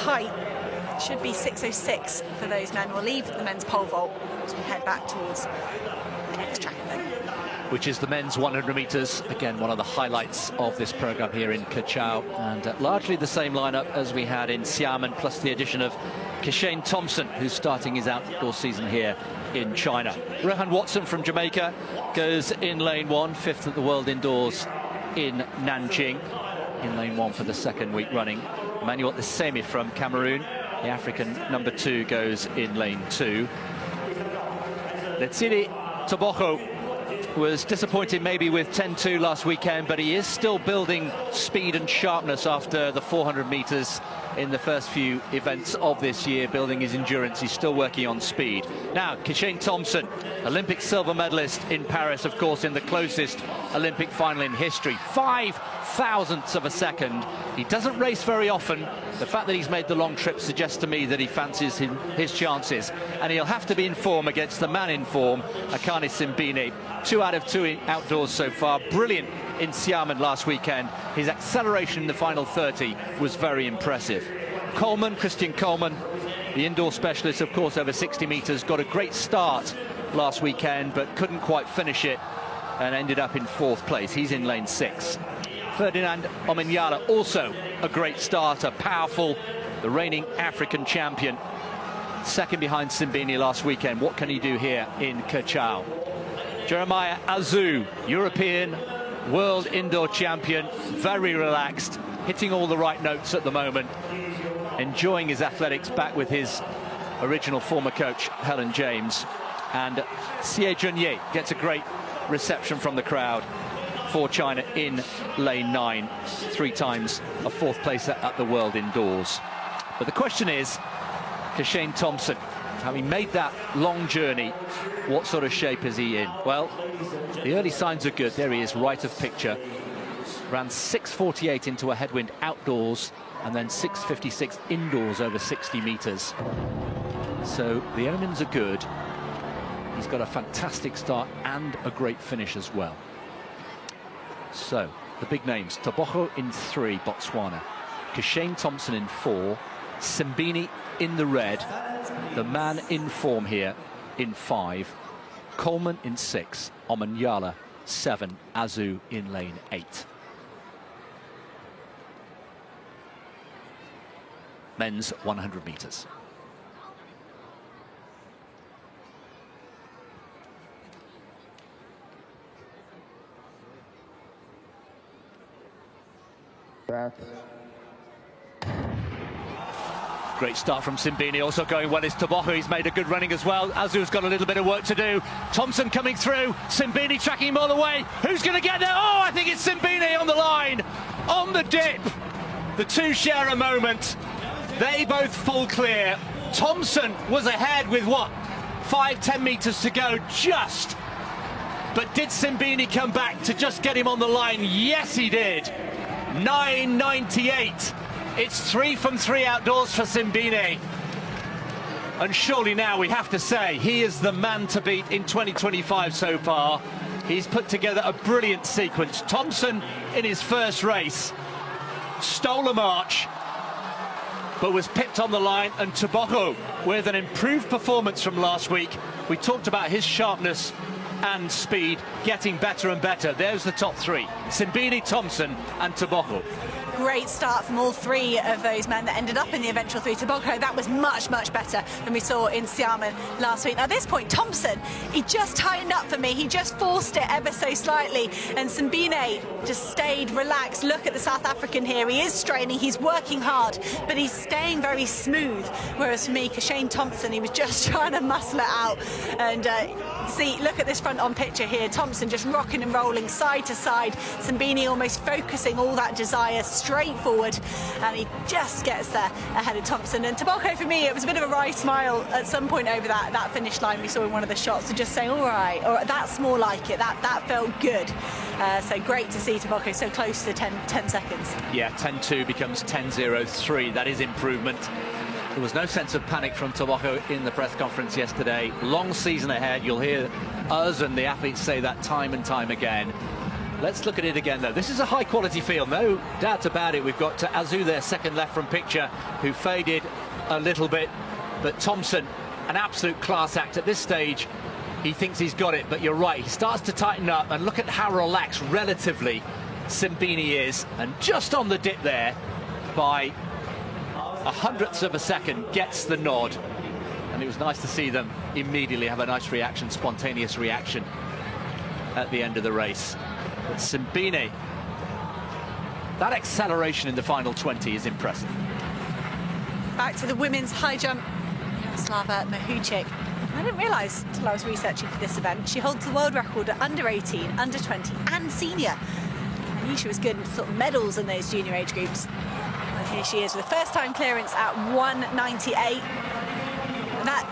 tight. It should be 6:06 for those men. We'll leave the men's pole vault as we head back towards the next track event, which is the men's 100 metres. Again, one of the highlights of this programme here in Cachao, and largely the same lineup as we had in Xiamen, plus the addition of Kishane Thompson, who's starting his outdoor season here in China. Rohan Watson from Jamaica goes in lane 1, 5th at the World Indoors in Nanjing, in lane 1 for the second week running. Emmanuel Isemi from Cameroon, the African number 2, goes in lane 2. Letsiri Toboko was disappointed maybe with 10-2 last weekend, but he is still building speed and sharpness after the 400 metres in the first few events of this year, building his endurance. He's still working on speed. Now, Kishane Thompson, Olympic silver medalist in Paris, of course, in the closest Olympic final in history. 5/1000ths of a second. He doesn't race very often. The fact that he's made the long trip suggests to me that he fancies his chances. And he'll have to be in form against the man in form, Akane Simbine. 2 out of 2 outdoors so far. Brilliant in Xiamen last weekend. His acceleration in the final 30 was very impressive. Christian Coleman, the indoor specialist, of course, over 60 metres, got a great start last weekend, but couldn't quite finish it and ended up in 4th place. He's in lane 6. Ferdinand Omanyala, also a great starter, powerful, the reigning African champion. Second behind Simbine last weekend. What can he do here in Cachao? Jeremiah Azu, European world indoor champion, very relaxed, hitting all the right notes at the moment, enjoying his athletics back with his original former coach, Helen James. And Xie Junye gets a great reception from the crowd for China in lane 9, 3 times a 4th placer at the world indoors. But the question is, Kishane Thompson, having made that long journey, what sort of shape is he in? Well, the early signs are good. There he is, right of picture. Ran 6:48 into a headwind outdoors, and then 6:56 indoors over 60 metres. So the omens are good. He's got a fantastic start and a great finish as well. So the big names: Toboko in 3, Botswana; Kishane Thompson in 4; Simbine in the red, the man in form here, in 5; Coleman in 6; Omanyala 7; Azu in lane 8. Men's 100 metres. Great start from Simbine, also going well is Toboko. He's made a good running as well. Azu's got a little bit of work to do. Thompson coming through, Simbine tracking him all the way. Who's going to get there? Oh, I think it's Simbine on the line, on the dip. The two share a moment. They both full clear. Thompson was ahead with, what, 5-10 metres to go, just. But did Simbine come back to just get him on the line? Yes, he did. 9:98. It's 3 from 3 outdoors for Simbine. And surely now we have to say he is the man to beat in 2025 so far. He's put together a brilliant sequence. Thompson, in his first race, stole a march, but was pipped on the line. And Toboko, with an improved performance from last week. We talked about his sharpness and speed getting better and better. There's the top 3: Simbine, Thompson and Toboko. Great start from all 3 of those men that ended up in the eventual 3. Toboko, that was much, much better than we saw in Xiamen last week. Now, at this point, Thompson, he just tightened up for me. He just forced it ever so slightly. And Simbine just stayed relaxed. Look at the South African here. He is straining. He's working hard, but he's staying very smooth. Whereas for me, Kishane Thompson, he was just trying to muscle it out. And see, look at this front-on picture here. Thompson just rocking and rolling side to side. Simbine almost focusing all that desire straight forward, and he just gets there ahead of Thompson. And Toboko, for me, it was a bit of a wry smile at some point over that finish line we saw in one of the shots, to just saying, all right, that's more like it, that felt good. So great to see Toboko so close to 10 seconds. Yeah, 10-2 becomes 10-0-3. That is improvement. There was no sense of panic from Toboko in the press conference yesterday. Long season ahead. You'll hear us and the athletes say that time and time again. Let's look at it again, though. This is a high-quality field, no doubt about it. We've got Azu there, second left from picture, who faded a little bit. But Thompson, an absolute class act at this stage. He thinks he's got it, but you're right. He starts to tighten up, and look at how relaxed, relatively, Simbini is. And just on the dip there, by a hundredth of a second, gets the nod. And it was nice to see them immediately have a nice reaction, spontaneous reaction at the end of the race. But Simbini, that acceleration in the final 20 is impressive. Back to the women's high jump. Slava Mahuchik. I didn't realise until I was researching for this event, she holds the world record at under 18, under 20 and senior. I knew she was good in sort of medals in those junior age groups. And here she is with a first time clearance at 198.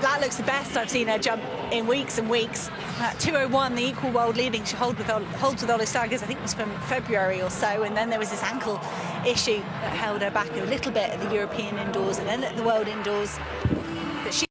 That looks the best I've seen her jump in weeks and weeks. At 201, the equal world leading she holds with Olo Staggers, I think it was from February or so, and then there was this ankle issue that held her back a little bit at the European indoors and then at the world indoors. But she